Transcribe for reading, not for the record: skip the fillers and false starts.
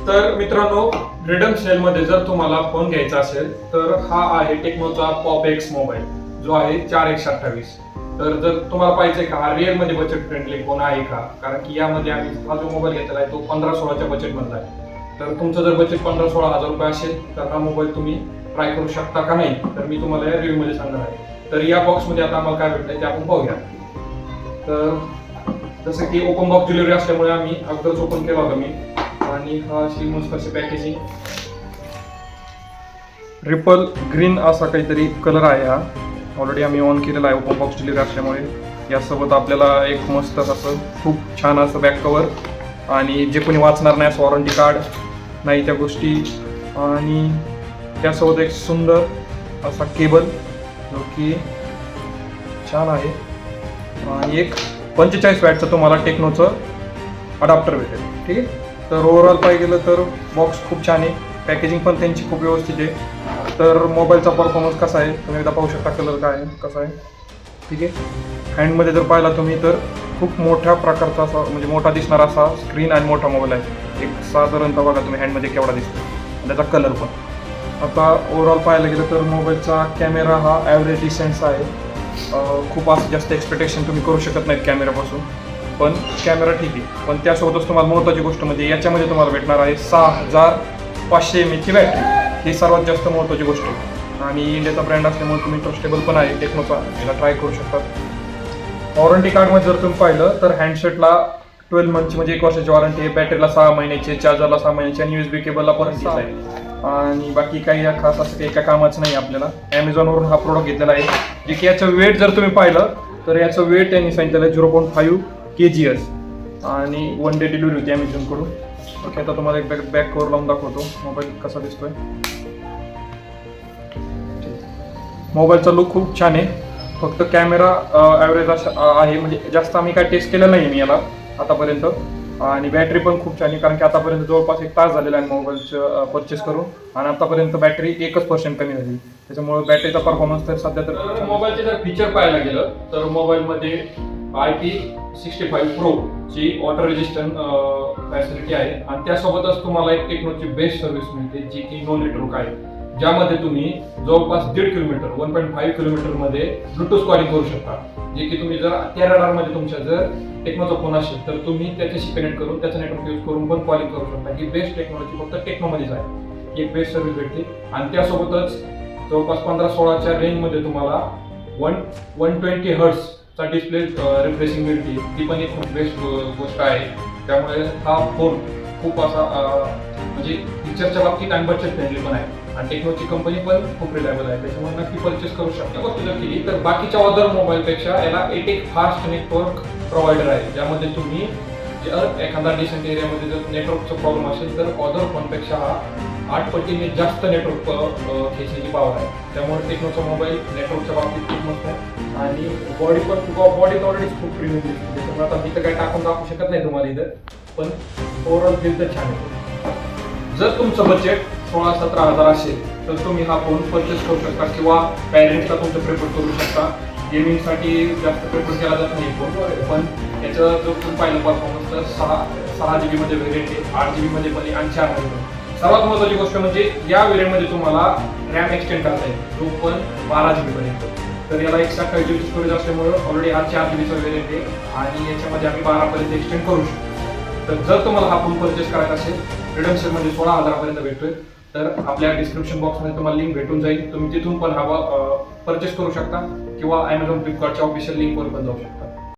तर मित्रांनो, फ्रीडम सेलमध्ये जर तुम्हाला फोन घ्यायचा असेल तर हा आहे टेक्नोचा पॉप एक्स मोबाईल, जो आहे 4/128. तर जर तुम्हाला पाहिजे का हा रिअल मध्ये बजेट फ्रेंडली फोन आहे का, कारण की यामध्ये आम्ही हा जो मोबाईल घेतलेला आहे तो 15-16च्या बजेट मधला आहे. तर तुमचं जर बजेट 15-16 हजार रुपये असेल तर हा मोबाईल तुम्ही ट्राय करू शकता का नाही, तर मी तुम्हाला या रिव्ह्यू मध्ये सांगणार आहे. तर या बॉक्स मध्ये आता आम्हाला काय भेटलंय ते आपण पाहूया. तर जसं की ओपन बॉक्स डिलिव्हरी असल्यामुळे आम्ही अगोदरच ओपन केला होता मी, आणि हा अशी मस्त अशी पॅकेजिंग रिपल ग्रीन असा काहीतरी कलर आहे. हा ऑलरेडी आम्ही ऑन केलेला आहे ओपन बॉक्स डिलिव्हरी असल्यामुळे. यासोबत आपल्याला एक मस्त असं खूप छान असं बॅक कवर, आणि जे कोणी वाचणार नाही असं वॉरंटी कार्ड नाही त्या गोष्टी, आणि त्यासोबत एक सुंदर असा केबल जो की छान आहे, आणि एक 45 वॅटचं तुम्हाला टेक्नोचं अडॅप्टर भेटेल. ठीक आहे. तर ओव्हरऑल पाहिजे गेलं तर बॉक्स खूप छान आहे, पॅकेजिंग पण त्यांची खूप व्यवस्थित आहे. तर मोबाईलचा परफॉर्मन्स कसा आहे तुम्ही एकदा पाहू शकता, कलर काय आहे कसा आहे. ठीक आहे. हँडमध्ये जर पाहिला तुम्ही तर खूप मोठ्या प्रकारचा असा म्हणजे मोठा दिसणारा असा स्क्रीन आणि मोठा मोबाईल आहे. एक साधारणतः बघा तुम्ही हँडमध्ये केवढा दिसतो, त्याचा कलर पण. आता ओव्हरऑल पाहायला गेलं तर मोबाईलचा कॅमेरा हा ॲव्हरेज डिसेंटचा आहे. खूप असं जास्त एक्सपेक्टेशन तुम्ही करू शकत नाहीत कॅमेऱ्यापासून, पण कॅमेरा ठीक आहे. पण त्यासोबतच तुम्हाला महत्त्वाची गोष्ट म्हणजे याच्यामध्ये तुम्हाला भेटणार आहे 6500 mAh ची बॅटरी. ही सर्वात जास्त महत्त्वाची गोष्ट आहे, आणि इंडियाचा ब्रँड असल्यामुळे तुम्ही ट्रस्टेबल पण आहे टेक्नोचा, याला ट्राय करू शकतात. वॉरंटी कार्डमध्ये जर तुम्ही पाहिलं तर हँडसेटला 12 मंथची म्हणजे 1 वर्षाची वॉरंटी आहे, बॅटरीला 6 महिन्याची, चार्जरला 6 महिन्याची, आणि USB केबलला पण 6 आहे. आणि बाकी काही खास असं काही एका कामाचं नाही आपल्याला. ॲमेझॉनवरून हा प्रोडक्ट घेतलेला आहे, जे की याचं वेट जर तुम्ही पाहिलं तर याचं वेट त्यांनी सांगितलेलं आहे 0.5 kgs, आणि 1 डे डिलिव्हरी होती ॲमेझॉनकडून. ओके, आता तुम्हाला एक बॅक कवर लावून दाखवतो मोबाईल कसा दिसतोय. मोबाईलचा लुक खूप छान आहे, फक्त कॅमेरा ॲव्हरेज असा आहे, म्हणजे जास्त आम्ही काय टेस्ट केलं नाही मी याला आतापर्यंत. आणि बॅटरी पण खूप छान आहे, कारण की आतापर्यंत जवळपास 1 तास झालेला आहे मोबाईलचं परचेस करून, आणि आतापर्यंत बॅटरी 1% कमी झाली. त्याच्यामुळे बॅटरीचा परफॉर्मन्स तर सध्या तर मोबाईलचे जर फीचर पाहायला गेलं तर मोबाईलमध्ये IP65 Pro ची वॉटर रेजिस्टंट फॅसिलिटी आहे, आणि त्यासोबतच तुम्हाला एक टेक्नोची बेस्ट सर्व्हिस मिळते जी की नो नेटवर्क आहे, ज्यामध्ये तुम्ही जवळपास 1.5 किलोमीटर 1.5 किलोमीटरमध्ये ब्लूटूथ कॉलिंग करू शकता. जे की तुम्ही जर त्या रडारमध्ये तुमच्या जर टेक्नोचा फोन असेल तर तुम्ही त्याच्याशी कनेक्ट करून त्याचं नेटवर्क यूज करून पण कॉलिंग करू शकता. ही बेस्ट टेक्नॉलॉजी फक्त टेक्नोमध्येच आहे, एक बेस्ट सर्व्हिस भेटते. आणि त्यासोबतच जवळपास 15-16च्या रेंजमध्ये तुम्हाला 120 हर्ट्झचा डिस्प्ले रिफ्रेशिंग मिळते, ती पण एक खूप बेस्ट गोष्ट आहे. त्यामुळे हा फोन खूप असा म्हणजे फीचरच्या बाबतीत आणि बजेट फ्रेंडली पण आहे, आणि टेक्नोची कंपनी पण खूप रिलायबल आहे, त्याच्यामुळे नक्की परचेस करू शकता. गोष्ट जर केली तर बाकीच्या अदर मोबाईलपेक्षा याला एक फास्ट नेटवर्क प्रोव्हायडर आहे, ज्यामध्ये तुम्ही जर एखादा डिसेंट एरियामध्ये जर नेटवर्कचा प्रॉब्लेम असेल तर अदर फोनपेक्षा हा 8 पटीने जास्त नेटवर्क खेचण्याची पॉवर आहे. त्यामुळे टेक्नोचा मोबाईल नेटवर्कच्या बाबतीत खूप मस्त आहे, आणि बॉडी ऑलरेडी खूप प्रीमियम दिसते. त्याच्यामुळे आता मी तर काही टाकून दाखवू शकत नाही तुम्हाला इथं, पण ओव्हरऑल फील तर छान आहे. जर तुमचं बजेट 16-17 हजार असेल तर तुम्ही हा फोन परचेस करू शकता, किंवा पॅरेंट्सला तुमचं प्रेफर करू शकता. गेमिंगसाठी जास्त प्रेफर केला जात नाही फोन, पण याचं जर तुम्ही पाहिलं परफॉर्मन्स तर 6 GB मध्ये व्हेरियंट आहे, 8 GB मध्ये पण आहे, आणि 4 GB. सर्वात महत्त्वाची गोष्ट म्हणजे या व्हेरियंटमध्ये तुम्हाला रॅम एक्सटेंड करता येईल, जो पण 12 GB पर्यंत. तर याला 128 GB स्टोरेज असल्यामुळे ऑलरेडी हा 4 GB चा व्हेरियंट आहे, आणि याच्यामध्ये आम्ही 12 पर्यंत एक्सटेंड करू शकतो. तर जर तुम्हाला हा फोन परचेस करायचा असेल, फ्रीडम सेलमध्ये 16 हजारापर्यंत भेटतोय, तर आपल्या डिस्क्रिप्शन बॉक्समध्ये तुम्हाला लिंक भेटून जाईल. तुम्ही तिथून पण हा परचेस करू शकता, किंवा Amazon, फ्लिपकार्टच्या ऑफिशियल लिंकवर पण जाऊ शकता.